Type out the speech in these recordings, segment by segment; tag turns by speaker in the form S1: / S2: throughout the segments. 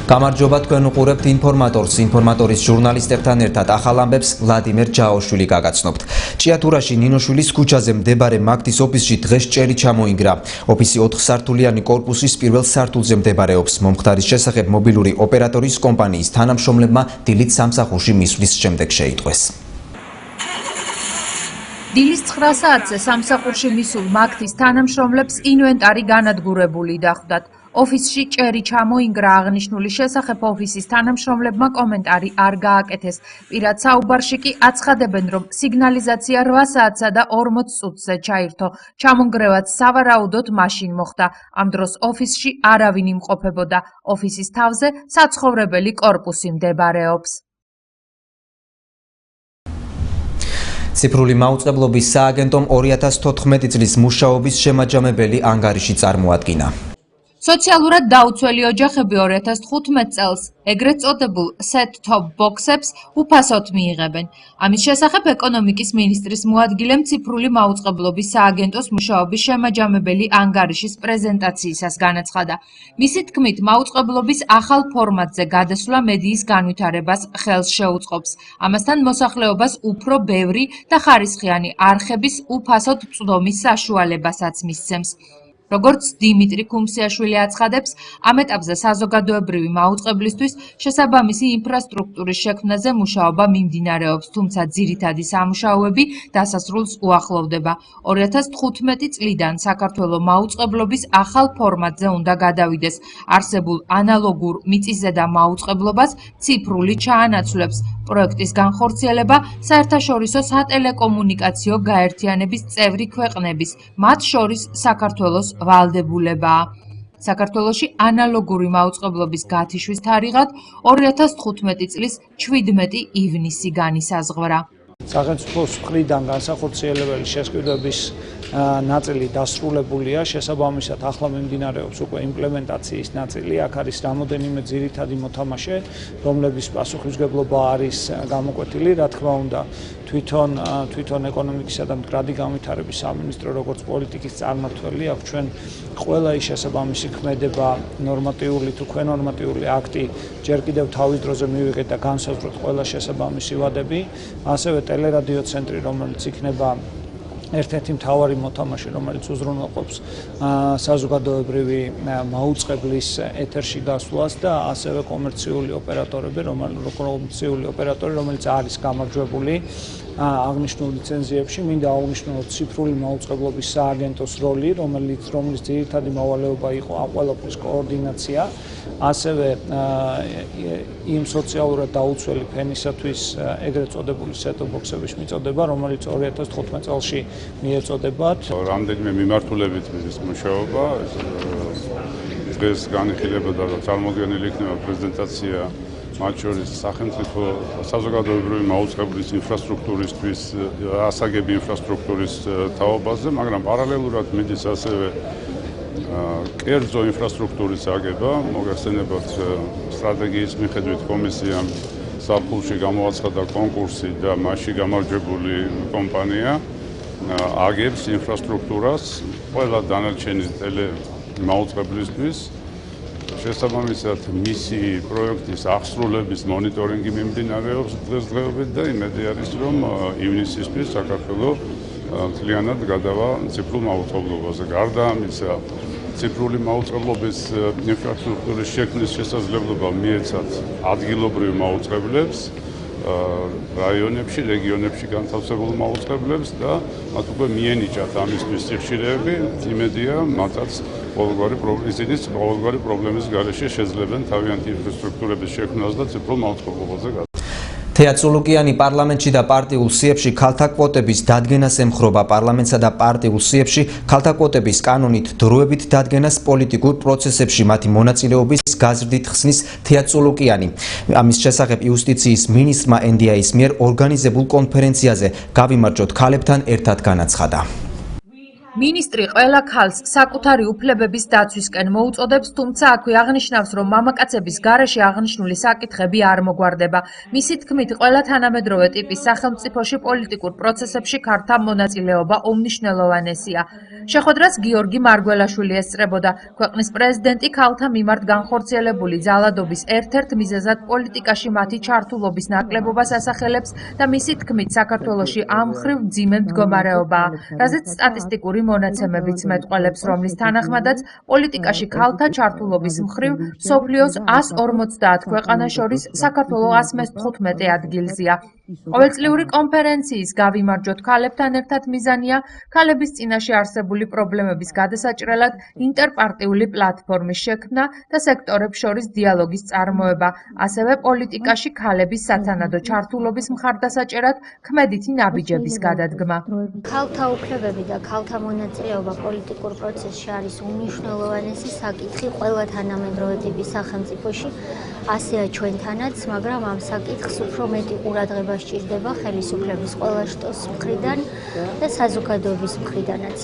S1: გამარჯობა თქვენ უყურებთ ინფორმატორს. ინფორმატორის ჟურნალისტებთან ერთად ახალ ამბებს ვლადიმერ ჯაოშვილი გაგაცნობთ. ჭიათურაში ნინოშვილის ქუჩაზე მდებარე მაგდის ოფისში დღეს ჭერი ჩამოინგრა. ოფისი 4 სართულიანი კორპუსის პირველ სართულზე მდებარეობს. მომხდარის შესახებ მობილური ოპერატორის კომპანიის თანამშრომლებმა დილით სამსახურში მისვლის შემდეგ შეიტყვეს.
S2: დილის 9 საათზე სამსახურში მისულ მაგდის თანამშრომლებს ინვენტარი განადგურებული დახვდათ. ოფისში ჭერი ჩამოინგრა აღნიშნული შესახებ ოფისის თანამშრომლებმა კომენტარი არ გააკეთეს. პირად საუბარში კი აცხადებენ, რომ სიგნალიზაცია 8 საათსა და 40 წუთზე ჩაირთო. ჩამონგრევაც სავარაუდოდ მაშინ მოხდა. ამ დროს ოფისში არავინ იმყოფებოდა. ოფისის თავზე საცხოვრებელი კორპუსი მდებარეობს. ციფრული მაუწყებლობის სააგენტომ 2014 წლის მუშაობის შემაჯამებელი ანგარიში წარმოადგინა. სოციალურად დაუცველი ოჯახები 2015 წელს ეგრეთ წოდებულ set-top box-ებს უფასოდ მიიღებენ. ამის შესახებ ეკონომიკის მინისტრის მოადგილემ ციფრული მაუწყებლობის სააგენტოს მუშაობის შემაჯამებელი ანგარიშის პრეზენტაციისას განაცხადა. მისი თქმით, მაუწყებლობის ახალ ფორმატზე გადასვლა მედიის განვითარებას ხელს შეუწყობს. ამასთან მოსახლეობას უფრო ბევრი და ხარისხიანი არხების უფასოდ წვდომის საშუალებასაც მისცემს. როგორც დიმიტრი ქუმსიაშვილი აცხადებს, ამ ეტაპზე საზოგადოებრივი მაუწყებლისთვის შესაბამისი ინფრასტრუქტურის შექმნაზე მუშაობა მიმდინარეობს, თუმცა ძირითადი სამუშაოები დასასრულს უახლოვდება. 2015 წლიდან საქართველოს მაუწყებლობის ახალ ფორმატზე უნდა გადავიდეს. არსებულ ანალოგურ მიწისზედა მაუწყებლობას ციფრული ჩაანაცვლებს. პროექტის განხორციელება საერთაშორისო სატელეკომუნიკაციო გაერთიანების წევრი ქვეყნების, მათ შორის საქართველოს ვალდებულებაა. საქართველოში ანალოგური მაუწყებლობის გათიშვის თარიღად 2015 წლის 17 ივნისი განისაზღვრა.
S3: სახელმწიფოს მხრიდან განსახორციელებელი შესყიდვების ნაწილი დასრულებულია, შესაბამისად ახლა მიმდინარეობს უკვე იმპლემენტაციის ნაწილი. აქ არის რამოდენიმე ძირითადი მოთამაშე, რომლების პასუხისმგებლობა არის გამოკვეთილი, რა თქმა უნდა, თვითონ ეკონომიკისა და მდგრადი განვითარების სამინისტრო როგორც პოლიტიკის წარმმართველი, აქ ჩვენ ყველა ის შესაბამისი ქმედება, ნორმატიული თუ ქვენორმატიული აქტი ჯერ კიდევ თავის დროზე მივიღეთ და განსაზღვროთ ყველა შესაბამისი ვადები, ასევე ტელერადიო ცენტრი, რომელიც იქნება ერთ-ერთი მთავარი მოთამაშე, რომელიც უზრუნველყოფს საზოგადოებრივი მაუწყებლის ეთერში გასვლას და ასევე კომერციული ოპერატორები, რომელიც არის გამარჯვებული აღნიშნულ ლიცენზიებში. მინდა აღვნიშნოთ ციფრული მაუწყებლობის სააგენტოს როლი, რომელიც ძირითადი მოვალეობა იყო ამ ყველაფრის კოორდინაცია, ასევე იმ სოციალურად დაუცველი ფენისათვის ეგრეთ წოდებული set-top box-ების მიწოდება, რომელიც 2015 წელში მიეწოდებათ.
S4: რამდენიმე მიმართულებით მის მუშაობა დღეს განიხილებოდა და წარმოდგენილი იქნება პრეზენტაცია მათ შორის სახელმწიფო საზოგადოებრივი მაუწყებლის ინფრასტრუქტურისთვის, ასაგები ინფრასტრუქტურის თაობაზე, მაგრამ პარალელურად მიდის ასევე კერძო ინფრასტრუქტურის აგება. მოგახსენებათ, სტრატეგიის მიხედვით კომისიამ საფულში გამოაცხადა კონკურსი და მასში გამარჯვებული კომპანია აგებს ინფრასტრუქტურას ყველა დანარჩენი ტელემაუწყებლისთვის. შესაბამისად, მისი პროექტის აღსრულების მონიტორინგი მიმდინარეობს დღესდღეობით და იმედი არის, რომ ივნისისთვის საქართველოს მთლიანად გადავა ციფრულ მაუწყებლობაზე. გარდა ამისა, ციფრული მაუწყებლობის ინფრასტრუქტურის შექმნის შესაძლებლობა მიეცათ ადგილობრივ მაუწყებლებს, რაიონებში, რეგიონებში განთავსებულ მაუწყებლებს და მათ უკვე მიენიჭათ ამისთვის სიხშირეები. იმედია, მათაც ყოველგვარი პრობლემის გარეშე შეძლებენ თავიანთი ინფრასტრუქტურების შექმნას და ციფრულ მაუწყებლობაზე გადასვლას.
S1: თეატრულუკიანი პარლამენტში და პარტიულ სიებში ქალთა კვოტების დადგენას ემხრობა. პარლამენტსა და პარტიულ სიებში ქალთა კვოტების კანონით დროებით დადგენას პოლიტიკურ პროცესებში მათი მონაწილეობის გაზრდით ხსნის თეატრულუკიანი. ამის შესახებ იუსტიციის მინისტრმა NDI-ის მიერ ორგანიზებულ კონფერენციაზე გავიმარჯვოთ ქალებთან ერთად განაცხადა.
S2: მინისტრი ყველა ქალს საკუთარი უფლებების დაცვისკენ მოუწოდებს, თუმცა აქვე აღნიშნავს, რომ მამაკაცების გარეშე აღნიშნული საკითხები არ მოგვარდება. მისი თქმით, ყველა თანამედროვე ტიპის სახელმწიფოში პოლიტიკურ პროცესებში ქალთა მონაწილეობა უმნიშვნელოვანესია. შეხვედრას გიორგი მარგველაშვილი ესწრებოდა. ქვეყნის პრეზიდენტი ქალთა მიმართ განხორციელებული ძალადობის ერთ-ერთ მიზეზად პოლიტიკაში მათი ჩართულობის ნაკლებობას ასახელებს და მისი თქმით, საქართველოში ამ მხრივ მძიმე მდგომარეობაა, რაზეც სტატისტიკური მონაცემებიც მეტყველებს, რომლის თანახმადაც პოლიტიკაში ქალთა ჩართულობის მხრივ მსოფლიოს 150 ქვეყანას შორის საქართველოს 115 ადგილზეა. ყოველწლიური კონფერენციის გავიმარჯვოთ ქალებთან ერთად მიზანია ქალების წინაშე არსებული პრობლემების გადასაჭრელად ინტერპარტიული პლატფორმის შექმნა და სექტორებს შორის დიალოგის წარმოება, ასევე პოლიტიკაში ქალების სათანადო ჩართულობის მხარდასაჭერად ქმედითი ნაბიჯების გადადგმა.
S5: ქალთა უფლებები და ქალთა მონაწილეობა პოლიტიკურ პროცესში არის უმნიშვნელოვანესი საკითხი ყველა თანამედროვე ტიპის სახელმწიფოში, ასეა ჩვენთანაც, მაგრამ ამ საკითხს უფრო მეტი ყურადღება სჭირდება ხელისუფლების ყველა შტოს მხრიდან და საზოგადოების მხრიდანაც.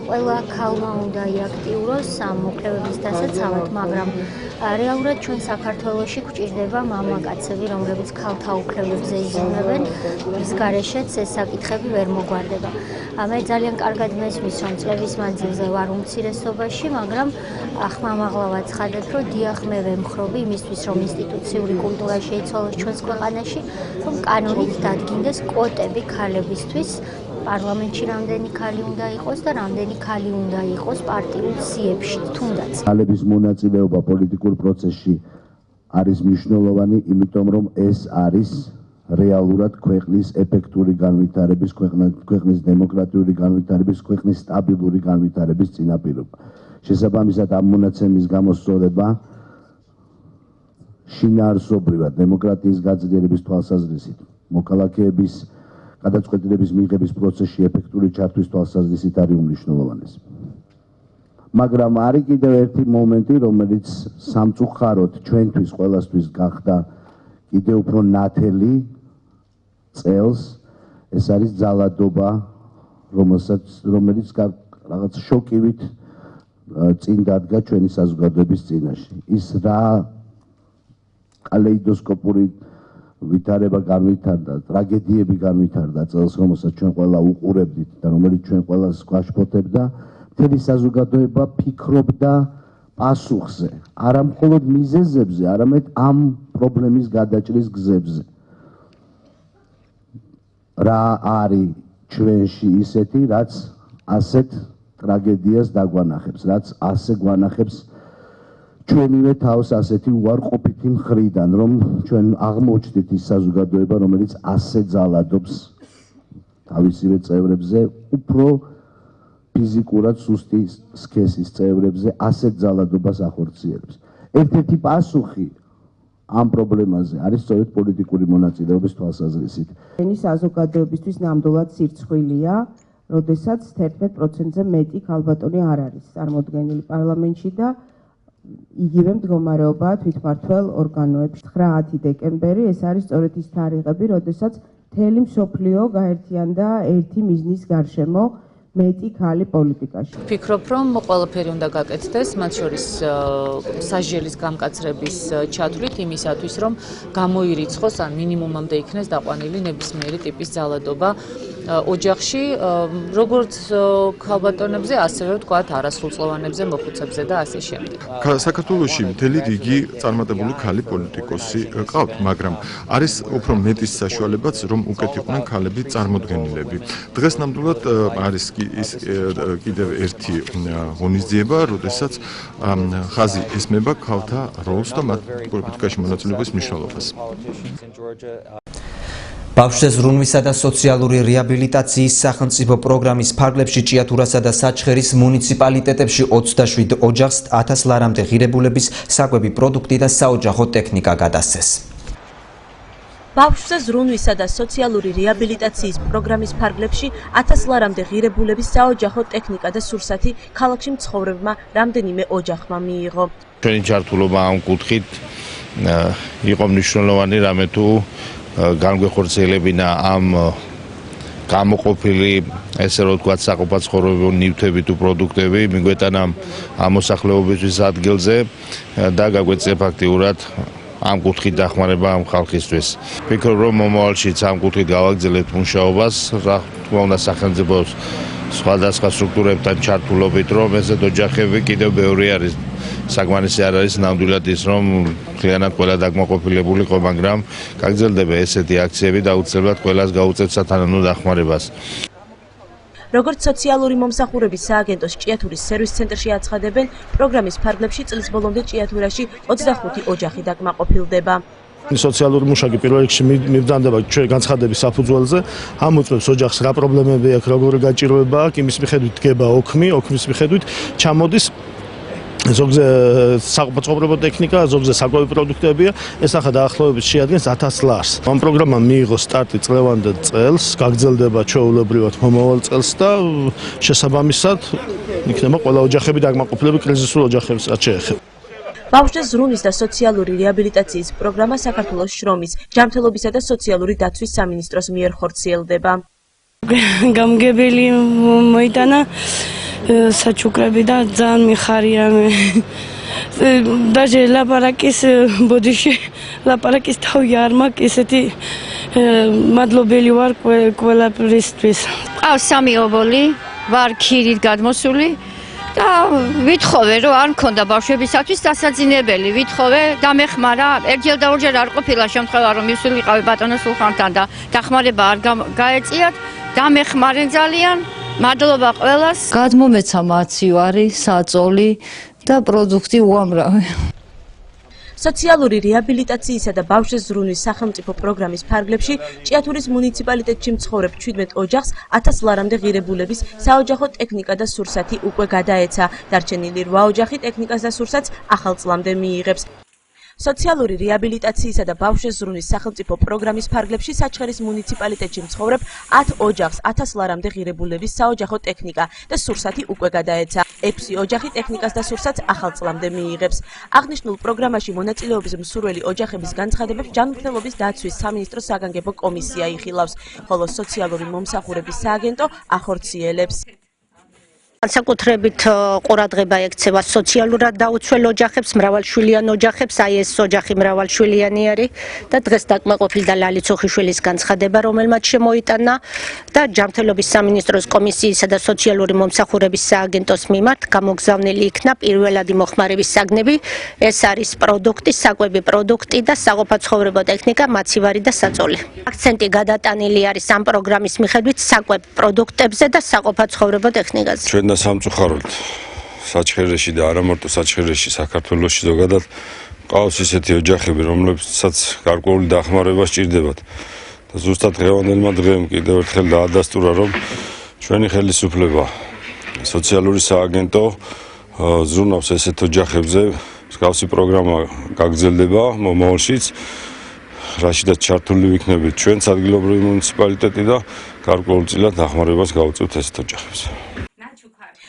S5: ყველა ქალმა უნდა იაქტიუროს ამ უფლებების დასაცავად, მაგრამ რეალურად ჩვენ საქართველოში გვჭირდება მამაკაცები, რომლებიც ქალთა უფლებებზე იზრუნებენ, რის გარეშეც ეს საკითხები ვერ მოგვარდება. მე ძალიან კარგად მესმის, რომ წლების მანძილზე ვარ უმცირესობაში, მაგრამ ხმამაღლა ვაცხადებ, რომ დიახ, მე ვემხრობი იმისთვის, რომ ინსტიტუციური კულტურა შეიცვალოს ჩვენს ქვეყანაში, რომ კანონით დადგინდეს კვოტები ქალებისთვის. პარლამენტში რამდენი ქალი უნდა იყოს და რამდენი ქალი უნდა იყოს პარტიულ სიებში, თუნდაც.
S6: ქალების მონაწილეობა პოლიტიკურ პროცესში არის მნიშვნელოვანი, იმიტომ რომ ეს არის რეალურად ქვეყნის ეფექტური განვითარების, ქვეყნის დემოკრატიული განვითარების, ქვეყნის სტაბილური განვითარების წინაპირობა. შესაბამისად, ამ მონაცემის გამოსწორება შინაარსობრივად დემოკრატიის გაძლიერების თვალსაზრისით, მოქალაქეების გადაწყვეტილების მიღების პროცესში ეფექტური ჩართვის თვალსაზრისით არის უმნიშვნელოვანესი. მაგრამ არის კიდევ ერთი მომენტი, რომელიც სამწუხაროდ ჩვენთვის ყველასთვის გახდა კიდევ უფრო ნათელი წელს, ეს არის ძალადობა, რომელიც რაღაც შოკივით წინ დადგა ჩვენი საზოგადოების წინაშე. ის რა კალეიდოსკოპური ვითარება განვითარდა, ტრაგედიები განვითარდა წელს, რომელსაც ჩვენ ყველა უყურებდით და რომელიც ჩვენ ყველას გვაშფოთებდა, მთელი საზოგადოება ფიქრობდა პასუხზე, არა მხოლოდ მიზეზებზე, არამედ ამ პრობლემის გადაჭრის გზებზე. რა არის ჩვენში ისეთი, რაც ასეთ ტრაგედიას დაგვანახებს, რაც ასე გვანახებს ჩვენივე თავს ასეთი უარყოფითი მხრიდან, რომ ჩვენ აღმოჩნდით ის საზოგადოება, რომელიც ასე ძალადობს თავისივე წევრებზე, უფრო ფიზიკურად სუსტი სქესის წევრებზე, ასეთ ძალადობას ახორციელებს. ერთ-ერთი პასუხი ამ პრობლემაზე არის სწორედ პოლიტიკური მონაწილეობის თვალსაზრისით.
S7: ჩვენი საზოგადოებისთვის ნამდვილად სირცხვილია, როდესაც 11%-ზე მეტი ქალბატონი არ არის წარმოდგენილი პარლამენტში და იგივე მდგომარეობაა თვითმმართველ ორგანოებში. 9 დეკემბერი ეს არის სწორედ ის თარიღები, როდესაც მთელი მსოფლიო გაერთიანდა ერთი მიზნის გარშემო მეტი ქალი პოლიტიკაში.
S8: ვფიქრობ, რომ ყველაფერი უნდა გაკეთდეს, მათ შორის სასჯელის გამკაცრების ჩათვლით იმისათვის, რომ გამოირიცხოს ან მინიმუმამდე იქნეს დაყვანილი ნებისმიერი ტიპის ძალადობა ოჯახში, როგორც ქალბატონებზე, ასევე ვთქვათ, არასრულწლოვანებზე, მოხუცებზე და ასე შემდეგ.
S9: საქართველოში მთელი რიგი წარმატებული ქალი პოლიტიკოსი ყავთ, მაგრამ არის უფრო მეტის საშუალებაც, რომ უკეთ იყვნენ ქალები წარმოდგენილები. დღეს ნამდვილად არის ის კიდევ ერთი ღონისძიება, როდესაც ხაზი ესმება ქალთა როლს და მათ პოლიტიკაში მონაწილეობის მნიშვნელობას.
S1: ბავშვზე ზრუნვისა და სოციალური რეაბილიტაციის სახელმწიფო პროგრამის ფარგლებში ჭიათურასა და საჩხერის მუნიციპალიტეტებში 27 ოჯახს 1000 ლარამდე ღირებულების საკვები პროდუქტი და საოჯახო ტექნიკა გადასცეს.
S10: ბავშვზე ზრუნვისა და სოციალური რეაბილიტაციის პროგრამის ფარგლებში 1000 ლარამდე ღირებულების საოჯახო ტექნიკა და სურსათი ქალაქში მცხოვრებმა რამდენიმე ოჯახმა მიიღო.
S11: ჩვენი ჩართულობა ამ კუთხით იყო მნიშვნელოვანი, რამე თუ განგვეხორციელებინა ამ გამოყოფილი ესე რომ ვთქვათ საყოფაცხოვრებო ნივთები თუ პროდუქტები მიგვეტანა ამ მოსახლეობისთვის ადგილზე და გაგვეწია ფაქტიურად ამ კუთხით დახმარება ამ ხალხისთვის. ვფიქრობ რომ მომავალშიც ამ კუთხით გავაგრძელებთ მუშაობას, რა თქმა უნდა სახელმწიფოს სხვადასხვა სტრუქტურებთან ჩართულობით, რომ ესეთ ოჯახები კიდევ ბევრი არის. საკმარისი არ არის ნამდვილად ის, რომ მთლიანად ყველა დაკმაყოფილებულიყო, მაგრამ გაგრძელდება ესეთი აქციები და აუცილებლად ყველას გაუწევთ სათანადო დახმარებას.
S10: როგორც სოციალური მომსახურების სააგენტოს ჭიათურის სერვის ცენტრში აცხადებენ, პროგრამის ფარგლებში წლის ბოლომდე ჭიათურაში 25 ოჯახი დაკმაყოფილდება.
S12: სოციალური მუშაკი პირველ რიგში მიბრძანდება ჩვენ განცხადების საფუძველზე, ამოწმებს ოჯახს რა პრობლემები აქვს, როგორი გაჭირვება აქვს, იმის მიხედვით დგება ოქმის მიხედვით ჩამოდის ზოგზე საყოფაცხოვრებო ტექნიკა, ზოგზე საკვები პროდუქტებია, ეს ახლა დაახლოებით შეადგენს 1000 ლარს. ამ პროგრამამ მიიღო სტარტი წლევანდელ წელს, გაგრძელდება ჩვეულებრივად მომავალ წელს და შესაბამისად იქნება ყველა ოჯახები დაკმაყოფილებული კრიზისულ ოჯახებს რაც შეეხება.
S10: ბავშვთა ზრუნვის და სოციალური რეაბილიტაციის პროგრამა საქართველოს შრომის, ჯანმრთელობისა და სოციალური დაცვის სამინისტროს მიერ ხორციელდება.
S13: გამგებელი მოიტანა საჩუქრები და ძალიან მიხარია მე. დაჟე ლაპარაკის ბოდიში ლაპარაკის თავი არ მაქვს ესეთი მადლობელი ვარ ყველაფრისთვის.
S14: ყავს 3 ობოლი, ვარ ქირით გადმოსული და ვითხოვე რომ არ მქონდა ბავშვებისათვის დასაძინებელი, ვითხოვე დამეხმარა, ერთჯერ და ორჯერ არ ყოფილა შემთხვევა რომ მივსულიყავი ბატონო სულხანთან და დახმარება არ გაეწიათ, დამეხმარენ ძალიან. მადლობა ყველას.
S15: გადმომეცა მაცივარი, საწოლი და პროდუქტი უამრავი.
S10: სოციალური რეაბილიტაციისა და ბავშვთა ზრუნვის სახელმწიფო პროგრამის ფარგლებში ჭიათურის მუნიციპალიტეტში მცხოვრებ 17 ოჯახს 1000 ლარამდე ღირებულების საოჯახო ტექნიკა და სურსათი უკვე გადაეცა. დარჩენილი 8 ოჯახი ტექნიკას და სურსათს ახალ წლამდე მიიღებს. სოციალური რეაბილიტაციისა და ბავშვთა ზრუნვის სახელმწიფო პროგრამის ფარგლებში საჩხერის მუნიციპალიტეტში მცხოვრებ 10 ოჯახს 1000 ლარამდე ღირებულების საოჯახო ტექნიკა და სურსათი უკვე გადაეცა. 6 ოჯახი ტექნიკას და სურსათს ახალ წლამდე მიიღებს. აღნიშნულ პროგრამაში მონაწილეობის მსურველი ოჯახების განცხადებებს ჯანმრთელობის დაცვის სამინისტროს საგანგებო კომისია იხილავს, ხოლო სოციალური მომსახურების სააგენტო ახორციელებს.
S16: განსაკუთრებით ყურადღება ექცევა სოციალურად დაუცველ ოჯახებს, მრავალშვილიან ოჯახებს, აი ეს ოჯახი მრავალშვილიანი არის და დღეს დაკმაყოფილდა ლალი ცოხიშვილის განცხადება, რომელმაც შემოიტანა და ჯანმრთელობის სამინისტროს კომისიისა და სოციალური მომსახურების სააგენტოს მიმართ გამოგზავნილი იქნა პირველადი მოხმარების საგნები, ეს არის პროდუქტი, საკვები პროდუქტი და საყოფაცხოვრებო ტექნიკა, მაცივარი და საწოლი. აქცენტი გადატანილი არის ამ პროგრამის მიხედვით საკვებ პროდუქტებზე და საყოფაცხოვრებო ტექნიკაზე.
S17: და სამწუხაროდ საჩხერეში და არა მარტო საჩხერეში, საქართველოში ზოგადად ყავს ისეთი ოჯახები, რომლებსაც გარკვეული დახმარება სჭირდებათ. და ზუსტად დღევანდელმა დღემ კიდევ ერთხელ დაადასტურა, რომ ჩვენი ხელისუფლება, სოციალური სააგენტო ზრუნავს ესეთ ოჯახებზე, მსგავსი პროგრამა გაგრძელდება მომავალშიც, რაშიდაც ჩართული ვიქნებით ჩვენც ადგილობრივი მუნიციპალიტეტი და გარკვეულწილად დახმარებას გავუწევთ ესეთ ოჯახებს.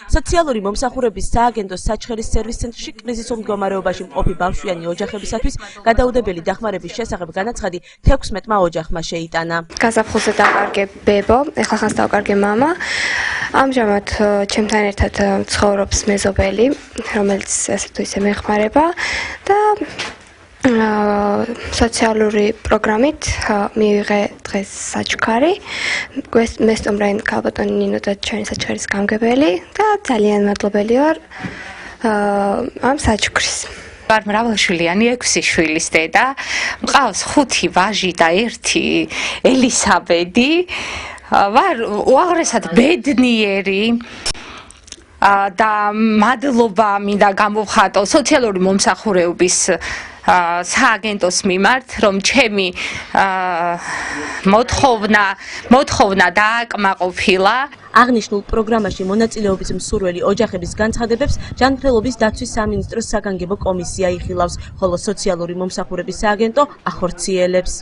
S10: სოციალური მომსახურების სააგენტოს საჩხერის სერვის ცენტრში კრიზისულ მდგომარეობაში მყოფი ბავშვიანი ოჯახებისათვის გადაუდებელი დახმარების შესახებ განაცხადი 16 ოჯახმა შეიტანა.
S18: გაზაფხულზე დავკარგე ბებო, ეხლა ხანს დავკარგე მამა. ამჟამად ჩემთან ერთად ცხოვრობს მეზობელი, რომელიც ასე თუ ისე მეხმარება და სოციალური პროგრამით მივიღე დღეს საჩქარი. მესტუმრენ ქალბატონი ნინო და ჩვენი საჩქარის გამგებელი და ძალიან მადლობელი ვარ ამ საჩქრის.
S19: ვარ მრავალშვილიანი 6 შვილის დედა. მყავს 5 ვაჟი და 1 ელისაბედი. ვარ უაღრესად ბედნიერი. და მადლობა მინდა გამოვხატო სოციალური მომსახურების სააგენტოს მიმართ, რომ ჩემი მოთხოვნა დააკმაყოფილა.
S10: აღნიშნულ პროგრამაში მონაწილეობის მსურველი ოჯახების განცხადებებს ჯანმრთელობის დაცვის სამინისტროს საგანგებო კომისია იხილავს, ხოლო სოციალური მომსახურების სააგენტო ახორციელებს.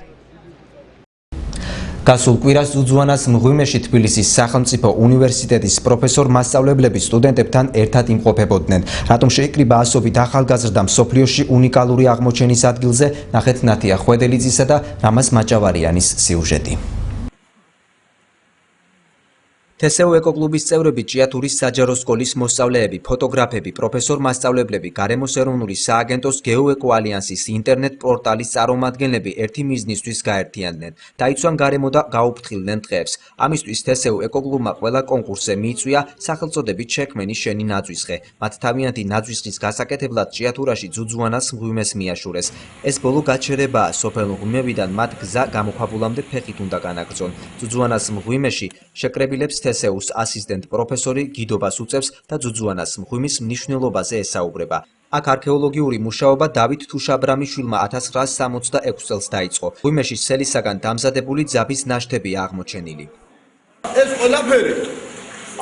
S1: გასულ კვირას უძვანას მღვიმეში თბილისის სახელმწიფო უნივერსიტეტის პროფესორ მასწავლებლები სტუდენტებთან ერთად იმყოფებოდნენ. რატომ შეიკრიბა ასობით ახალგაზრდა მსოფლიოში უნიკალური აღმოჩენის ადგილზე, ნახეთ ნათია ხვედელიძისა და რამაზ მაჭავარიანის სიუჟეტი. TSEU ეკოკლუბის წევრები ჭიათურის საჯარო სკოლის მოსწავლეები, ფოტოგრაფები, პროფესორ-მასწავლებლები, გარემოს ეროვნული სააგენტოს გეოეკო ალიანსის ინტერნეტ პორტალის წარმომადგენლები ერთი მიზნისთვის გაერთიანდნენ. დაიცვან გარემო და გაუფრთხილდნენ ტყეებს. ამისთვის TSEU ეკოკლუბმა ყველა კონკურსზე მიიწვია სახელწოდებით შექმენი შენი ნაძვისხე. მათ თავიანთი ნაძვისხის გასაკეთებლად ჭიათურაში ძუძუანას მღვიმეს მიაშურეს. ეს ბოლო გაჩერებაა, სოფელ მღვიმებიდან მათ გზა გამოქვაბულამდე ფეხით უნდა განაგრძონ. ძუძუანას მღვიმეში შეკრებილებს TSEU-ს ასისტენტ პროფესორი გიდობას უწევს და ძუძუანას მღვიმის მნიშვნელობაზე ესაუბრება. აქ არქეოლოგიური მუშაობა დავით თუშაბრამიშვილმა 1966 წელს დაიწყო. მღვიმეში სელისაგან დამზადებული ძაბის ნაშთებია აღმოჩენილი.
S20: ეს ყველაფერი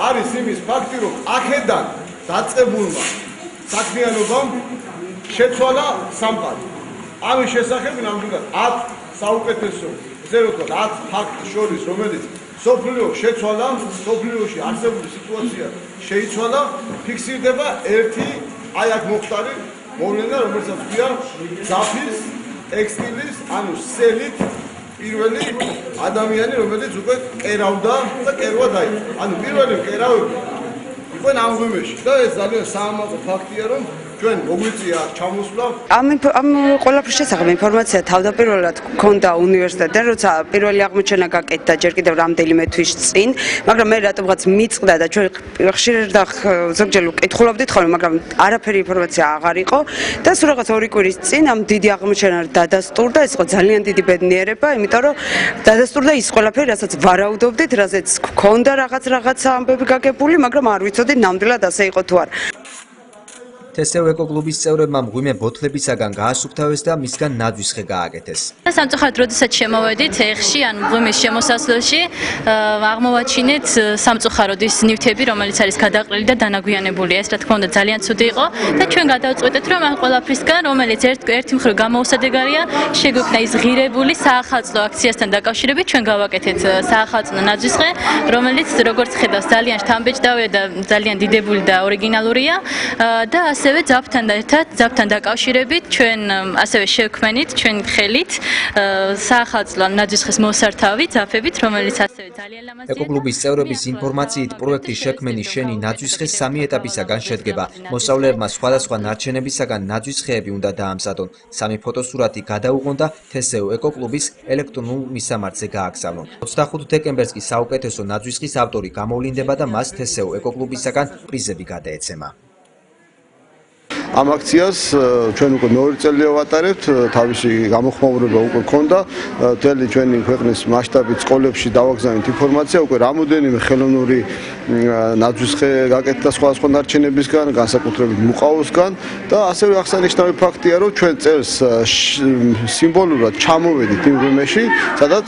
S20: არის იმის ფაქტი, რომ აქედან დაწყებულმა საქმიანობამ შეცვალა სამყარო. ამის შესახებ ნამდვილად 10 საუკეთესო, ესე ვთქვათ, 10 ფაქტს შორის, რომელიც სოფლიო შეცვალა, სოფლიოში არსებული სიტუაცია შეიცვალა, ფიქსირდება ერთი აი აქ მოხდარი მოვლენა, რომელსაც ქვია ძაფის, ტექსტილის, ანუ სელით პირველი ადამიანი, რომელიც უკვე კერავდა და კერვა დაიწყო. ანუ პირველი კერავები იყვნენ ამ მღვიმეში და ეს ძალიან საამაყო ფაქტია, რომ ჩვენ მოგვიწია ჩამოსვლა.
S21: ამ ყველაფრის შესახებ ინფორმაცია თავდაპირველად გქონდა უნივერსიტეტიდან, როცა პირველი აღმოჩენა გაკეთდა ჯერ კიდევ რამდენიმე თვის წინ, მაგრამ მე რატომღაც მიწყდა და ჩვენ ხშირად და ზოგჯერ ვკითხულობდით ხოლმე, მაგრამ არაფერი ინფორმაცია აღარ იყო და სულ რაღაც 2 კვირის წინ ამ დიდი აღმოჩენა დადასტურდა, ეს იყო ძალიან დიდი ბედნიერება, იმიტომ რომ დადასტურდა ის ყველაფერი, რასაც ვარაუდობდით, რასაც გქონდა რაღაცა ამბები გაგებული, მაგრამ არ ვიცოდი ნამდვილად ასე იყო თუ არა.
S1: TSEU ეკოკლუბის წევრებმა მღვიმე ბოთლებისაგან გაასუფთავეს და მისგან ნაძვისხე გააკეთეს.
S22: სამწუხაროდ, როდესაც შემოვედით ეხში, ან მღვიმის შემოსასვლელში, აღმოვაჩინეთ სამწუხაროდ ის ნივთები, რომელიც არის გადაყრილი და დანაგვიანებულია. ეს რა თქმა უნდა ძალიან ცუდი იყო და ჩვენ გადავწყვეტეთ, რომ ამ ყველაფრისგან, რომელიც ერთი მხრივ გამოუსადეგარია, შეგვექმნა ის ღირებული საახალწლო აქციასთან დაკავშირებით, ჩვენ გავაკეთეთ საახალწლო ნაძვისხე, რომელიც როგორც ხედავს ძალიან შთამბეჭდავია და ძალიან დიდებული და ორიგინალურია და ასევე ძაბთან დაკავშირებით ჩვენ ასევე შევქმნით ჩვენ ხელით საახალწლო ნაძვისხეს მოსართავი ძაფებით, რომელიც ასევე ძალიან ლამაზია.
S1: ეკოკლუბის წევრების ინფორმაციით, პროექტი შექმენი შენი ნაძვისხე 3 ეტაპისაგან შედგება. მოსწავლეებმა სხვადასხვა ნარჩენებისაგან ნაძვისხეები უნდა დაამზადონ. 3 ფოტოსურათი გადაუღონ და TSEU ეკოკლუბის ელექტრონულ მისამართზე გააგზავნონ. 25 დეკემბერს კი საუკეთესო ნაძვისხის ავტორი გამოვლინდება და მას TSEU ეკოკლუბისაგან პრიზები გადაეცემა.
S20: ამ აქციას ჩვენ უკვე მეორე წელია ვატარებთ, თავისი გამოხმაურება უკვე ქონდა, მთელი ჩვენი ქვეყნის მასშტაბით სკოლებში დავაგზავნეთ ინფორმაცია, უკვე რამოდენიმე ხელოვნური ნაძვისხე გაკეთდა სხვადასხვა ნარჩენებისგან, განსაკუთრებით მუყაოსგან და ასევე აღსანიშნავი ფაქტია, რომ ჩვენ წელს სიმბოლურად ჩამოვედით იმ მღვიმეში, სადაც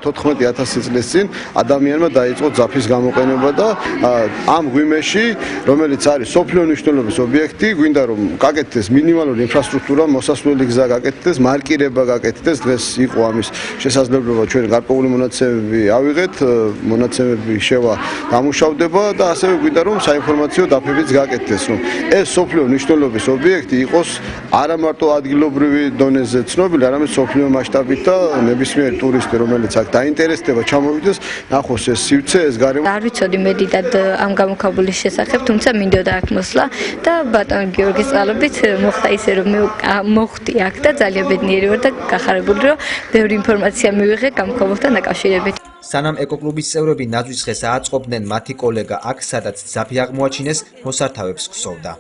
S20: 34,000 წლის წინ ადამიანმა დაიწყო ძაფის გამოყენება და ამ მღვიმეში, რომელიც არის სოფლიო მნიშვნელობის ობიექტი, გვინდა რომ გაკეთდეს მინიმალური ინფრასტრუქტურა, მოსასვლელი გზა გაკეთდეს, მარკირება გაკეთდეს, დღეს იყო ამის შესაძლებლობა, ჩვენ გარკვეული მონაცემები ავიღეთ, მონაცემები შევა დამუშავდება და ასევე გვინდა რომ საინფორმაციო დაფებიც გაკეთდეს, რომ ეს სოფლიო მნიშვნელობის ობიექტი იყოს არა მარტო ადგილობრივი დონეზე ცნობილი, არამედ სოფლიო მასშტაბით და ნებისმიერ ტურისტი, რომელიც აქ დაინტერესდება, ჩამოვიდეს, ნახოს ეს სივრცე, ეს გარემო.
S23: არ ვიცოდი მეტად ამ გამოქვაბულის შესახებ, თუმცა მინდოდა აქ მოსვლა და ბატონ გიორგის წყალობით მოხდა ისე, რომ მე მოხვდი აქ და ძალიან ბედნიერი ვარ და გახარებული, რომ ბევრი ინფორმაცია მივიღე გამოქვაბულთან დაკავშირებით.
S1: სანამ ეკოკლუბის წევრები ნაძვისხეს აწყობდნენ, მათი კოლეგა აქ, სადაც ძაფი აღმოაჩინეს, მოსართავებს ხსოვდა.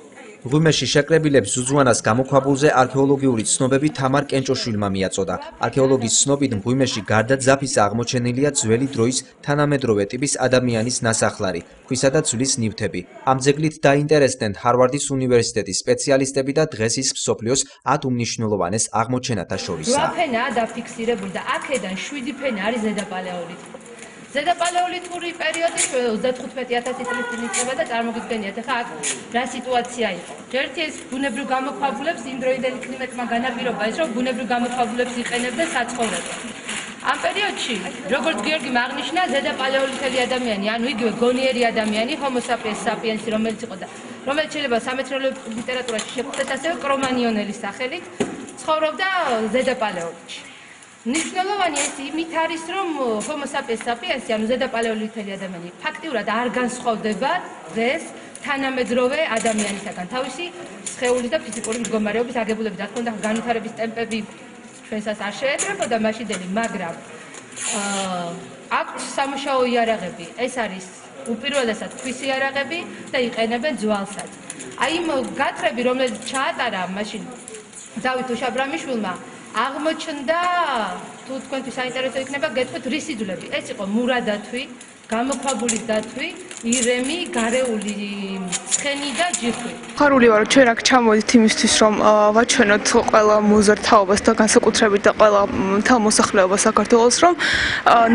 S1: მღვიმეში შეკრებილებს ზუძუანას გამოქვაბულზე არქეოლოგიური ცნობები თამარ კენჭოშვილმა მიაწოდა. არქეოლოგის ცნობით, მღვიმეში გარდა ძაფის აღმოჩენილია ძველი დროის თანამედროვე ტიპის ადამიანის ნასახლარი, ქვისა და ძვლის ნივთები. ამ ძეგლით დაინტერესდნენ ჰარვარდის უნივერსიტეტის სპეციალისტები და დღეს ის მსოფლიოს 10 უმნიშვნელოვანეს აღმოჩენათა შორისაა.
S2: 8 ფენაა დაფიქსირებული და აქედან 7 ფენა არის ზედაპალეოლითური. ზედაპალეოლითური პერიოდი 35,000 წლის წინ იწყება და წარმოგიდგენიათ, ახლა აქ რა სიტუაცია იყო. ერთი ეს ბუნებრივ გამოქვაბულებს იმ დროინდელი კლიმატმა განაპირობა ის, რომ ბუნებრივ გამოქვაბულებს იყენებდა საცხოვრებლად. ამ პერიოდში, როგორც გიორგიმ აღნიშნა, ზედაპალეოლითელი ადამიანი, ანუ იგივე გონიერი ადამიანი, Homo sapiens sapiensi, რომელიც იყო და რომელიც შეიძლება სამეცნიერო ლიტერატურაში შევხვდეთ ასევე კრომანიონელის სახელით, ცხოვრობდა ზედაპალეოლითში.
S3: მნიშვნელოვანი ეს იმით არის, რომ Homo sapiens sapiens, ანუ ზედაპალეოლითელი ადამიანი, ფაქტიურად არ განსხვავდება დღეს თანამედროვე ადამიანისაგან. თავისი სხეულის და ფიზიკური მდგომარეობის აგებულებით, რა თქმა უნდა, განვითარების ტემპები ჩვენსაც არ შეეძრებოდა მაშინდელი, მაგრამ აქვთ სამუშაო იარაღები. ეს არის უპირველესად ქვის იარაღები და იყენებენ ძვალსაც. აი იმ გათხრები, რომელიც ჩაატარა მაშინ დავით უშაბრამიშვილმა, აღმოჩნდა, თუ თქვენთვის საინტერესო იქნება, გეტყვით რის სიძულები. ეს იყო მურა დათვი, გამოქვაბულის დათვი, ირემი, გარეული ცხენი და ჯიხვი.
S4: ხარული ვარ, ჩვენ აქ ჩამოვედით იმისთვის, რომ ვაჩვენოთ ყველა მუზარ თაობას და განსაკუთრებით და ყველა მთელ მოსახლეობას საქართველოს, რომ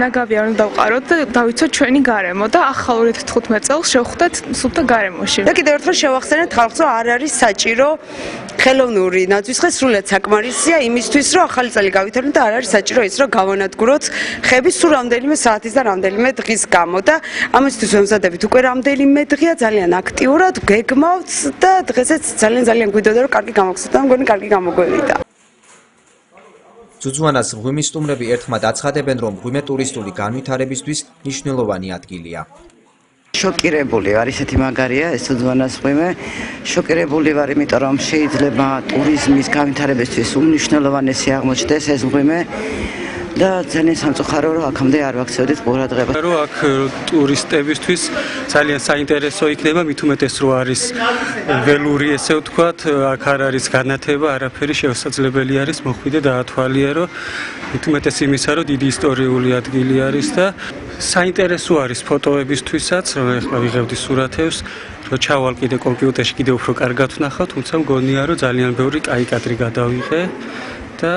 S4: ნაგავი არ უნდა დავყაროთ და დავიცოთ ჩვენი გარემო და ახალ 2015 წელს შევხვდეთ სუფთა გარემოში.
S21: და კიდევ ერთხელ შევახსენეთ ხალხს, რომ არ არის საჭირო ხელოვნური ნაძვისხე, სრულად საკმარისია იმისთვის, რომ ახალი წელი გავითაროთ და არ არის საჭირო ის, რომ გავანადგუროთ ხები სულ რამდენიმე საათის და რამდენიმე დღის გამო და ამისთვის ვემზადებით უკვე რამდენიმე დღეა ძალიან აქტიურად გეგმავთ და დღესაც ძალიან გვიდოდა რომ კარგი გამოგცეთ და მგონი კარგი გამოგვევიდა.
S1: ძუძუანას მღვიმის სტუმრები ერთხმად აცხადებენ, რომ მღვიმე ტურისტული განვითარებისთვის მნიშვნელოვანი ადგილია.
S5: შოკირებული ვარ, ისეთი მაგარია ეს ძუძუანას მღვიმე. შოკირებული ვარ, იმიტომ რომ შეიძლება ტურიზმის განვითარებისთვის უმნიშვნელოვანესი აღმოჩნდეს ეს მღვიმე. და ძალიან სამწუხარო რომ აქამდე არ ვაქცევდით ყურადღებას.
S24: რომ აქ ტურისტებისთვის ძალიან საინტერესო იქნება, მით უმეტეს რომ არის ველური, ესე ვთქვათ, აქ არ არის განათება, არაფერი შესაძლებელი არის მოხვიდე და ათვალიერო. მით უმეტეს იმისა, რომ დიდი ისტორიული ადგილი არის და საინტერესო არის ფოტოებისთვისაც, რომ ეხლა ვიღებდი სურათებს, რომ ჩავალ კიდე კომპიუტერში კიდე უფრო კარგად ვნახავ, თუმცა მგონია რომ ძალიან ბევრი კაი კადრი გადავიღე და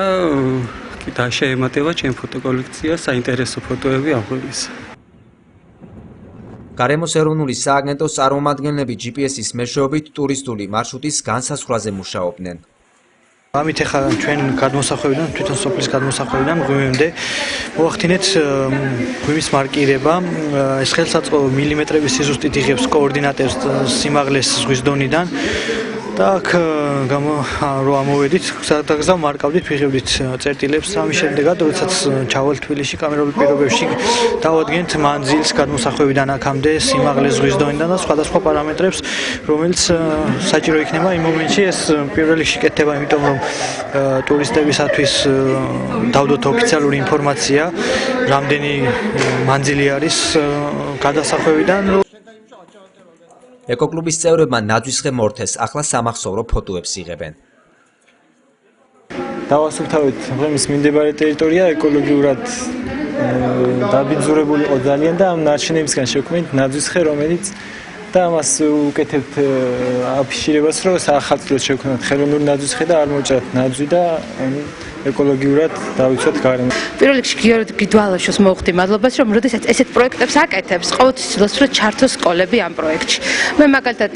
S24: და შეემატება ჩემ ფოტოკოლექცია საინტერესო ფოტოები ამ ღვიმის.
S1: გარემოს ეროვნული სააგენტოს წარმომადგენლები GPS-ის მეშვეობით ტურისტული მარშრუტის განსაზღვრაზე მუშაობდნენ.
S12: ამით ახლა ჩვენ გადმოსახვევიდან, თვითონ სოფლის გადმოსახვევიდან ღვიმემდე მოახდინეთ ღვიმის მარკირება. ეს ხელსაწყო მილიმეტრების სიზუსტით იღებს კოორდინატებს სიმაღლეს ზღვის დონიდან. და აქ რო ამოვედით, სადღაც მარკავდით, ვიღებდით წერტილებს. ამის შემდეგად, როდესაც ჩავალ თბილისში კამერულ პირობებში, დავადგენთ მანძილს გადმოსახვევიდან აქამდე, სიმაღლეს ზღვის დონიდან და სხვადასხვა პარამეტრებს, რომელიც საჭირო იქნება იმ მომენტში. ეს პირველ რიგში კეთდება, იმიტომ რომ ტურისტებისათვის დავდოთ ოფიციალური ინფორმაცია, რამდენი მანძილი არის გადასახვევიდან.
S1: ეკოკლუბის წევრებმა ნაძვისხე მორთეს, ახლა სამახსოვრო ფოტოებს იღებენ.
S25: დავასუფთავეთ ღვიმის მიმდებარე ტერიტორია ეკოლოგიურად დაბინძურებული იყო ძალიან და ამ ნარჩენებისგან შევქმნით ნაძვისხე, რომელიც და ამას უკეთებთ აფიშირებას, რომ საახალწლოდ შევქმნათ ხელოვნური ნაძვისხე და არ მოჭრათ ნაძვი და ეკოლოგიურად დავიცვათ გარემო.
S3: პირველ რიგში გიორგი დვალაშოს მოვხდი მადლობას, რომ როდესაც ესეთ პროექტებს აკეთებს, ყოველთვის ცდილობს რომ ჩართოს სკოლები ამ პროექტში. მე მაგალითად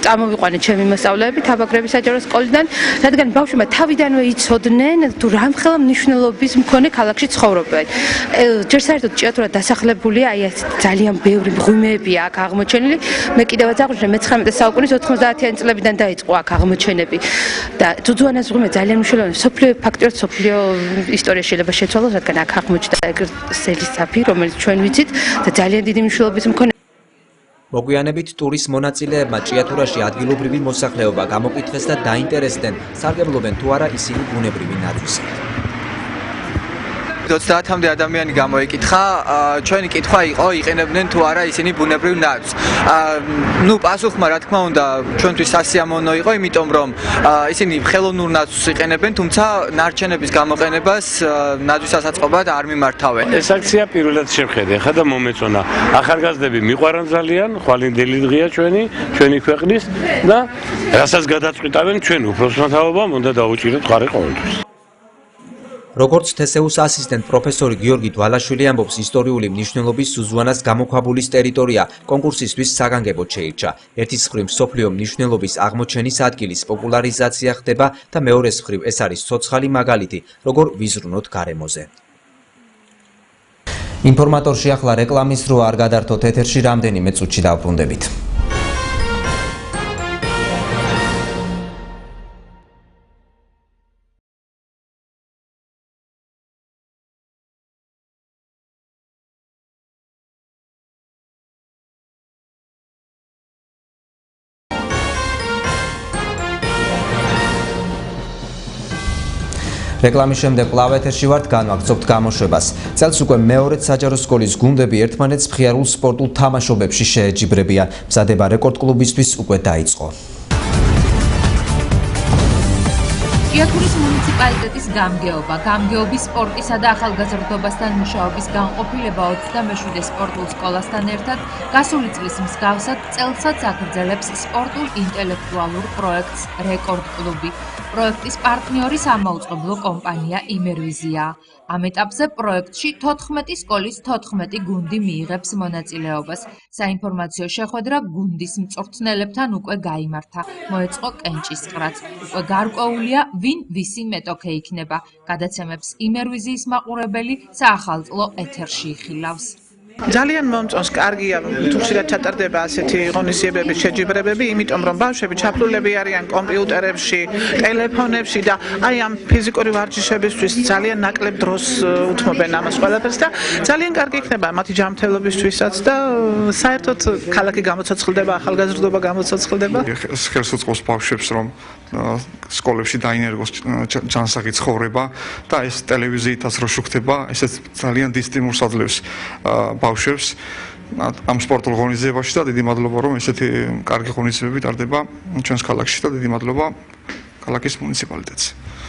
S3: წამოვიყვანე ჩემი მასწავლებლები თაბაგრების საჯარო სკოლიდან, რადგან ბავშვებმა თავიდანვე იცოდნენ თუ რამხელა მნიშვნელობის მქონე ქალაქში ცხოვრობენ. ჯერ საერთოდ ჭიათურა დასახლებულია, აი ეს ძალიან ბევრი ღვიმეებია აქ აღმოჩენილი. მე კიდევაც აღვნიშნე მე-19 საუკუნის 90-იანი წლებიდან დაიწყო აქ აღმოჩენები და ძუძუანას ღვიმე ძალიან მნიშვნელოვანი სოფლიო ფაქტიურად სოფლიო ისტორია შეიძლება შეცვალოს, რადგან აქ აღმოჩნდა ეგრსელის ძაფი, რომელიც ჩვენ ვიცით და ძალიან დიდი მნიშვნელობის მქონე.
S1: მოგვიანებით ტურის მონაწილეებმა ჭიათურაში ადგილობრივი მოსახლეობა გამოკითხეს და დაინტერესდნენ, სარგებლობენ თუ არა ისინი ბუნებრივი ნაძვისხით.
S26: 30-მდე ადამიანი გამოიკითხა, ჩვენი კითხვა იყო, იყენებდნენ თუ არა ისინი ბუნებრივ ნაძვს. ნუ პასუხმა რა თქმა უნდა ჩვენთვის სასიამოვნო იყო, იმიტომ რომ ისინი ხელოვნურ ნაძვს იყენებენ, თუმცა ნარჩენების გამოყენებას ნაძვის ასაწყობად არ მიმართავენ.
S27: ეს აქცია პირველად შევხედე, ხა და მომეწონა. ახალგაზრდები მიყვარან ძალიან, ხვალინდელი დღეა ჩვენი ქვეყნის და რასაც გადაწყვიტავენ ჩვენ უფროსმა თაობამ უნდა დაუჭიროთ ხარი ყოველთვის.
S1: როგორც თესეუს ასისტენტ პროფესორი გიორგი დვალაშვილი ამბობს, ისტორიული მნიშვნელობის ზუძუანას გამოქვაბულის ტერიტორია კონკურსისთვის საგანგებოდ შეირჩა. ერთის მხრივ მსოფლიო მნიშვნელობის აღმოჩენის ადგილის პოპულარიზაცია ხდება და მეორეს მხრივ ეს არის ცოცხალი მაგალითი, როგორ ვიზრუნოთ გარემოზე. ინფორმატორში ახლა რეკლამის დრო არ გადართოთ ეთერში, რამდენიმე წუთში დავბრუნდებით. რეკლამის შემდეგ კვლავ ეთერში ვართ, განვაგრძობთ გამოშვებას. წელს უკვე მეორედ საჯარო სკოლის გუნდები ერთმანეთს მხიარულ სპორტულ თამაშობებში შეეჯიბრებიან. მზადება რეკორდ კლუბისთვის უკვე დაიწყო.
S2: ჭიათურის მუნიციპალიტეტის გამგეობა, გამგეობის სპორტისა და ახალგაზრდობასთან მუშაობის განყოფილება 27 სპორტულ სკოლასთან ერთად გასული წლის მსგავსად წელსაც აგრძელებს სპორტულ ინტელექტუალურ პროექტს რეკორდ კლუბი. პროექტის პარტნიორი სამაუწყებლო კომპანია იმერვიზია. ამ ეტაპზე პროექტში 14 სკოლის 14 გუნდი მიიღებს მონაწილეობას. საინფორმაციო შეხვედრა გუნდის მწვრთნელებთან უკვე გაიმართა. მოეწყო კენჭისყრაც. უკვე გარკვეულია, ვინ ვისი მეტოქე იქნება. გადაცემებს იმერვიზიის მაყურებელი საახალწლო ეთერში იხილავს.
S6: ძალიან მომწონს, კარგია, თუ ხშირად ჩატარდება ასეთი ღონისძიებების შეჯიბრებები, იმიტომ რომ ბავშვები ჩაფლულები არიან კომპიუტერებში, ტელეფონებში და აი ამ ფიზიკური ვარჯიშებისთვის ძალიან ნაკლებ დროს უთმობენ ამას ყველაფერს და ძალიან კარგი იქნება მათი ჯანმრთელობისთვისაც და საერთოდ ქალაქი გამოცოცხლდება, ახალგაზრდობა გამოცოცხლდება.
S7: ხელს უწყობს ბავშვებს, რომ სკოლებში დაინერგოს ჯანსაღი ცხოვრება და ეს ტელევიზიითაც რო შუქდება, ესეც ძალიან დიდ სტიმულს აძლევს ბავშვებს ამ სპორტულ ღონისძიებაში და დიდი მადლობა რომ ესეთი კარგი ღონისძიებები ტარდება ჩვენს ქალაქში და დიდი მადლობა ქალაქის მუნიციპალიტეტს.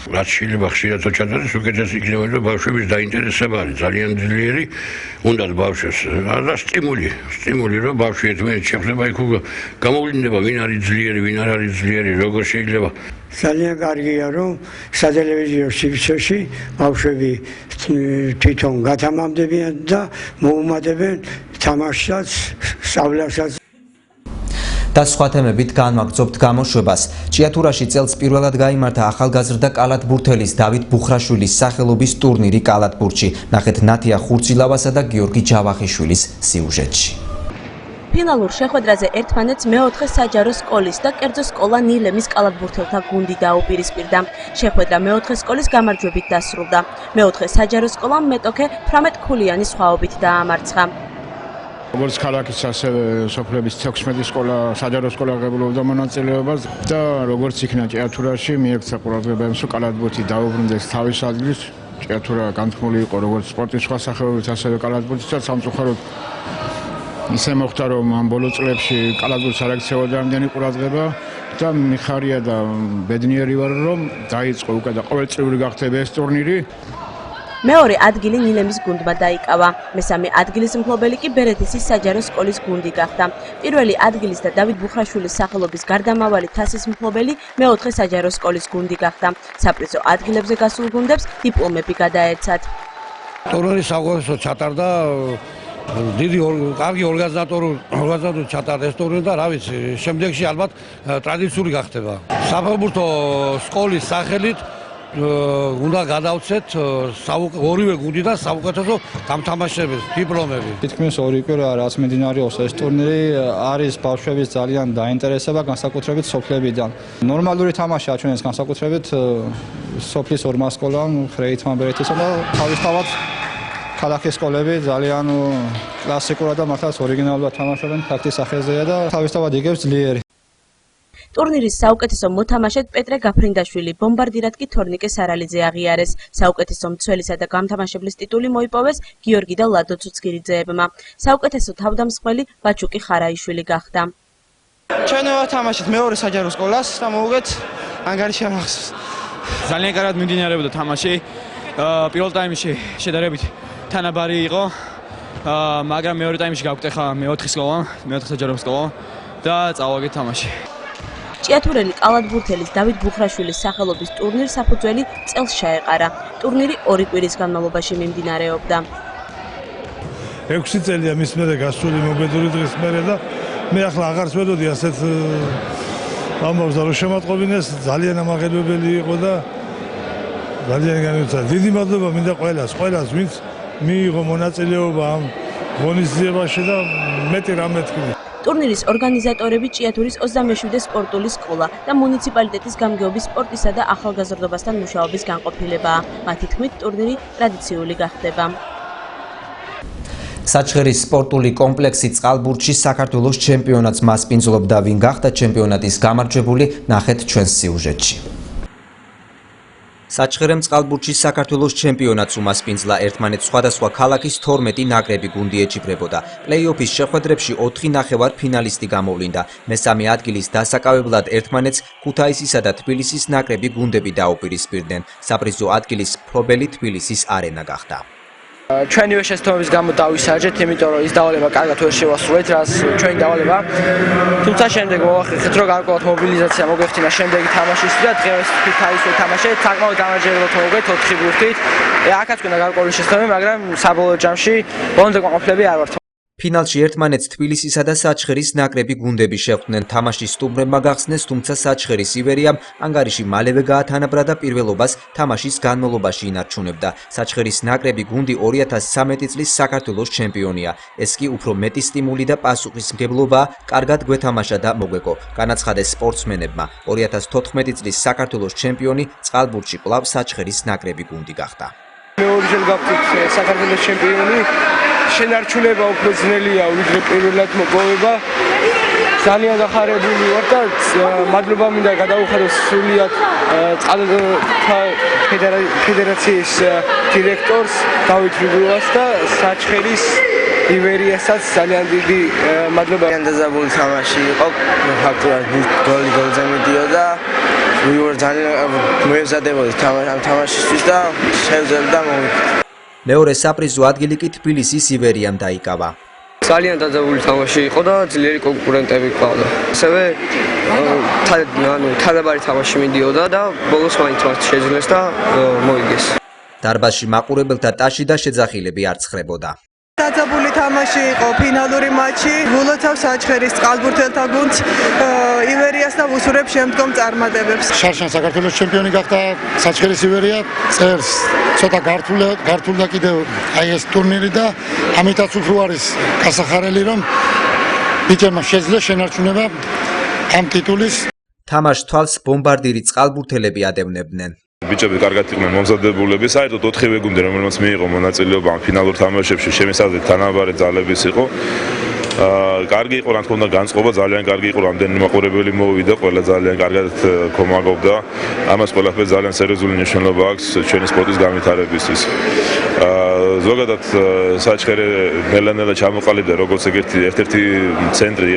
S8: რაც შეიძლება ხშირად ჩატარდეს, უკეთესი იქნება რომ ბავშვების დაინტერესება არის ძალიან ძლიერი, უნდათ ბავშვებს და სტიმული რომ ბავშვი ერთმანეთს შეხვდება, იქ გამოვლინდება ვინ არის ძლიერი, ვინ არ არის ძლიერი, როგორ შეიძლება.
S9: ძალიან კარგია რომ სატელევიზიო სივრცეში ბავშვები თვითონ გათამამდებიან და მოუმატებენ თამაშსაც, სწავლასაც.
S1: და სხვა თემებით განვაგრძობთ გამოშვებას. ჭიათურაში წელს პირველად გაიმართა ახალგაზრდა კალათბურთელის დავით ბუხრაშვილის სახელობის ტურნირი კალათბურთში. ნახეთ ნათია ხურცილავასა და გიორგი ჯავახიშვილის სიუჟეტში.
S10: ფინალურ შეხვედრაზე ერთმანეთს მეოთხე საჯარო სკოლის და კერძო სკოლა ნილემის კალათბურთელთა გუნდი დაუპირისპირდა. შეხვედრა მეოთხე სკოლის გამარჯვებით დასრულდა. მეოთხე საჯარო სკოლამ მეტოქე 18 ქულიანი სხვაობით დაამარცხა.
S11: როგორც ქალაქის ასევე სოფლების 16 სკოლა საჯარო სკოლა ღებულობდა მონაწილეობას და როგორც იქნა ჭიათურაში მიექცა ყურადღება იმის რომ კალათბურთი დაუბრუნდეს თავის ადგილს. ჭიათურა განთქმული იყო როგორც სპორტის სხვა სახეობებით ასევე კალათბურთისაც სამწუხაროდ ისე მოხდა რომ ამ ბოლო წლებში კალათბურთს არ აქცევოდა ამდენი ყურადღება და მიხარია და ბედნიერი ვარ რომ დაიწყო უკვე და ყოველწლიური გახდება ეს ტურნირი.
S10: მეორე ადგილი ნილემის გუნდმა დაიკავა. მესამე ადგილის მფლობელი კი ბერეთისის საჯარო სკოლის გუნდი გახდა. პირველი ადგილის და დავით ბუხრაშვილის სახელობის გარდამავალი თასის მფლობელი მეოთხე საჯარო სკოლის გუნდი გახდა. საპრიზო ადგილებზე გასულ გუნდებს დიპლომები გადაეცათ.
S9: ტურნირი საუკეთესო ჩატარდა. დიდი კარგი ორგანიზატორი ჩატარდა ეს ტურნირი და რა ვიცი, შემდეგში ალბათ ტრადიციული გახდება. საფეხბურთო სკოლის სახელით უნდა გადავცეთ ორივე გუნდი და საუკეთესო გამთამაშების დიპლომები.
S25: თითქმის ორი კვირა რაც მიმდინარეობს ეს ტურნირი არის ბავშვების ძალიან დაინტერესება განსაკუთრებით სოფლებიდან. ნორმალური თამაშია ჩვენს განსაკუთრებით სოფლის ორმა სკოლამ, ხრეითმა ბერეთისა და თავისთავად ქალაქის სკოლები ძალიან კლასიკურად და მართლაც ორიგინალურად თამაშობენ, ფაქტის სახეზეა და თავისთავად იგებს ძლიერი.
S10: ტურნირის საუკეთესო მოთამაშედ პეტრე გაფრინდაშვილი, ბომბარდირად კი თორნიკე სარალიძე აღიარეს. საუკეთესო მცველისა და გამთამაშებლის ტიტული მოიპოვეს გიორგი და ლადო ცუცკირიძეებმა. საუკეთესო თავდამსხმელი ბაჩუკი ხარაიშვილი გახდა.
S6: ჩვენ ვათამაშეთ მეორე საჯარო სკოლას და მოვუგეთ ანგარიში ამახსოვს.
S13: ძალიან კარგად მიმდინარეობდა თამაში. პირველ ტაიმში შედარებით თანაბარი იყო, მაგრამ მეორე ტაიმში გავკტეხა მეოთხე საჯარო სკოლა და წავაგეთ თამაში.
S10: ჭიათურელი კალათბურთელის დავით ბუხრაშვილის სახელობის ტურნირს საფუძველი წელს ჩაეყარა. ტურნირი 2 კვირის განმავლობაში მიმდინარეობდა.
S12: 6 წელია მის მერე გასული მობედური დღის მერე და მე ახლა აღარც ვედოდი ასეთ ამბავს და რომ შემატყობინეს ძალიან ამაღელვებელი იყო და ძალიან განვიცადა. დიდი მადლობა მინდა ყველას, ვინც მიიღო მონაწილეობა ამ ღონისძიებაში და მეტი რამე თქვი.
S10: ტურნირის ორგანიზატორები ჭიათურის 27 სპორტული სკოლა და მუნიციპალიტეტის გამგეობის სპორტისა და ახალგაზრდობასთან მუშაობის განყოფილებაა. მათი თქმით, ტურნირი ტრადიციული გახდება.
S1: საჩხერის სპორტული კომპლექსი წყალბურთში საქართველოს ჩემპიონატს მასპინძლობდა. ვინ გახდა ჩემპიონატის გამარჯვებული, ნახეთ ჩვენს სიუჟეტში. საჩხერემ წყალბურთის საქართველოს ჩემპიონატს უმასპინძლა ერთმანეთს სხვადასხვა ქალაქის 12 ნაკრები გუნდი ეჩიბრებოდა. პლეი-ოფის შეხვედრებში 4 ნახევარ ფინალისტი გამოვლინდა. მესამე ადგილის დასაკავებლად ერთმანეთს ქუთაისისა და თბილისის ნაკრები გუნდები დაუპირისპირდნენ. საპრიზო ადგილის მფლობელი თბილისის არენა გახდა.
S14: ჩვენივე შეცდომების გამო დავისაჯეთ, იმიტომ რომ ის დავალება კარგად ვერ შევასრულეთ, რაც ჩვენი დავალება. თუმცა შემდეგ მოვახერხეთ, რომ გარკვეულად მობილიზაცია მოგვეხდინა შემდეგი თამაშისთვის და დღეს ქუთაისზე თამაშეთ, საკმაოდ დამაჯერებლად მოვუგეთ 4 ბურთით. აქაც გვინდა გარკვეული შეცდომები, მაგრამ საბოლოო ჯამში ბოლომდე კმაყოფილები არ ვართ.
S1: ფინალში ერთმანეთს თბილისისა და საჩხერის ნაკრები გუნდები შეხვდნენ. თამაში სტუმრებმა გახსნეს, თუმცა საჩხერის ივერიამ ანგარიში მალევე გაათანაბრა და პირველობას თამაშის განმავლობაში ინარჩუნებდა. საჩხერის ნაკრები გუნდი 2013 წლის საქართველოს ჩემპიონია. ეს კი უფრო მეტი სტიმული და პასუხისმგებლობაა, კარგად გვეთამაშა და მოგვეკო. განაცხადეს სპორტსმენებმა. 2014 წლის საქართველოს ჩემპიონი წყალბურთში კვლავ საჩხერის ნაკრები გუნდი გახდა.
S15: მეორჯერ გავხდით საქართველოს ჩემპიონი. შენარჩუნება უფრო ძნელია, ვიდრე პირველად მოპოვება. ძალიან დახარებული ვარ და მადლობა მინდა გადავუხადოს სრულიად ფედერაციის დირექტორს დავით რიგულას და საჩხერის ივერიასაც ძალიან დიდი მადლობა.
S14: დაზაბული თამაში იყო, ფაქტობრივად გოლზე მიდიოდა. ვიوار ძალიან მოემზადებოდი თამაშისთვის და შევძლებდა მოვიდა.
S1: მეორე საპრიზო ადგილი კი თბილისის ივერიამ დაიკავა.
S15: ძალიან დაძაბული თამაში იყო და ძლიერი კონკურენტები ყავდა. ასევე თანაბარი თამაში მიდიოდა და ბოლოს მაინც შეძლეს და მოიგეს.
S1: დარბაზში მაყურებელთა ტაში და შეძახილები არ ცხრებოდა.
S16: დაძაბული თამაში იყო, ფინალური მატჩი. გულოცავს საჩხერის წყალბურთელთა გუნდს, ივერიას და ვუსურებს შემდგომ წარმატებებს.
S17: შარშან საქართველოს ჩემპიონი გახდა საჩხერის ივერია, წერს ცოტა გართულდა კიდევ აი ეს ტურნირი და ამიტაც უფრო არის გასახარელი, რომ ბიჭებმა შეძლეს შენარჩუნება ამ ტიტულის.
S1: თამაშ თვალს ბომბარდირი წყალბურთელები ადევნებდნენ.
S18: ბიჭები კარგად იყვნენ მომზადებულები, საერთოდ 4-ვე გუნდი, რომელმაც მიიღო მონაწილეობა ფინალურ თამაშებში, შემოსავლით თანაბარი ძალების იყო. კარგი იყო, რა თქმა უნდა, განწყობა ძალიან კარგი იყო, რამდენი მაყურებელი მოვიდა, ყველა ძალიან კარგად კომაგობდა. ამას ყველაფერს ძალიან სერიოზული მნიშვნელობა აქვს ჩვენი სპორტის განვითარებისთვის. ზოგადად საჩხერე ნელა-ნელა ჩამოყალიბდა როგორც ერთ-ერთი ცენტრი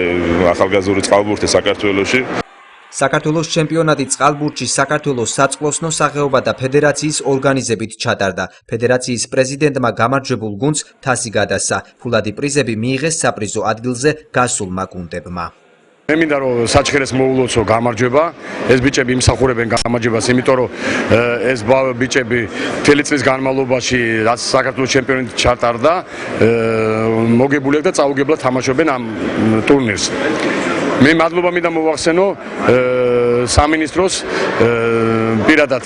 S18: ახალგაზრდული წყალბურთის საქართველოში.
S1: საქართველოს ჩემპიონატი წყალბურთში საქართველოს საწყლოსნო სახეობათა ფედერაციის ორგანიზებით ჩატარდა. ფედერაციის პრეზიდენტმა გამარჯვებულ გუნდს თასი გადასცა. ფულადი პრიზები მიიღეს საპრიზო ადგილზე გასულმა გუნდებმა.
S9: მე მინდა რომ საჩხერეს მოულოცო გამარჯვება. ეს ბიჭები იმსახურებენ გამარჯვებას, იმიტომ რომ ეს ბიჭები მთელი წლის განმავლობაში რაც საქართველოს ჩემპიონატი ჩატარდა, მოგებულებ და წაუგებლად თამაშობენ ამ ტურნირს. მე მადლობა მინდა მოვახსენო სამინისტროს პირადად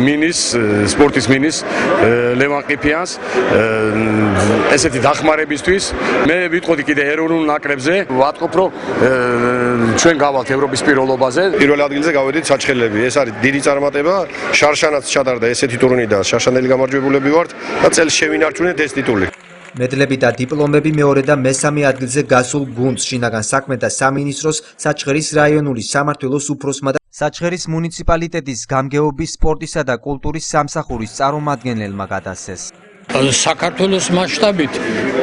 S9: მინის სპორტის მინის ლევან ყიფიანს ესეთი დახმარებისთვის. მე ვიტყოდი კიდე ეროვნულ ნაკრებზე, ვატყობ რომ ჩვენ გავალთ ევროპის პირველობაზე.
S19: პირველ ადგილზე გავედით საჩხერლები. ეს არის დიდი წარმატება. შარშანაც ჩატარდა ესეთი ტურნირი და შარშანელი გამარჯვებულები ვართ და წელს შევინარჩუნეთ ეს ტიტული.
S1: მედლები და დიპლომები მეორე და მესამე ადგილზე გასულ გუნდს შინაგან საქმეთა სამინისტროს, საჩხერის რაიონული სამმართველოს უფროსმა და საჩხერის მუნიციპალიტეტის გამგეობის, სპორტისა და კულტურის სამსახურის წარმომადგენელმა გადასცეს.
S22: საქართველოს მასშტაბით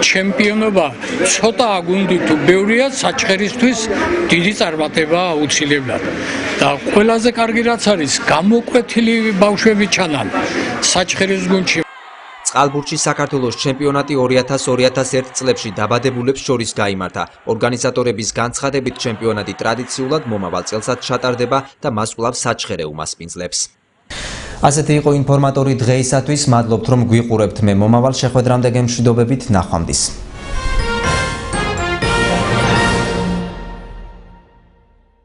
S22: ჩემპიონობა ცოტა გუნდი თუ ბევრია, საჩხერისთვის დიდი წარმატება აუცილებლად. და ყველაზე კარგი რაც არის, გამოკვეთილი ბავშვები ჩანან საჩხერის გუნდში.
S1: წყალბურთში საქართველოს ჩემპიონატი 2000-2001 წლებში დაბადებულებს შორის გაიმართა. ორგანიზატორების განცხადებით ჩემპიონატი ტრადიციულად მომავალ წელსაც ჩატარდება და მას კვლავ საჩხერე უმასპინძლებს. ასეთი იყო ინფორმატორი დღეისათვის. მადლობთ რომ გვიყურებთ. მე მომავალ შეხვედრამდე გემშვიდობებით, ნახვამდის.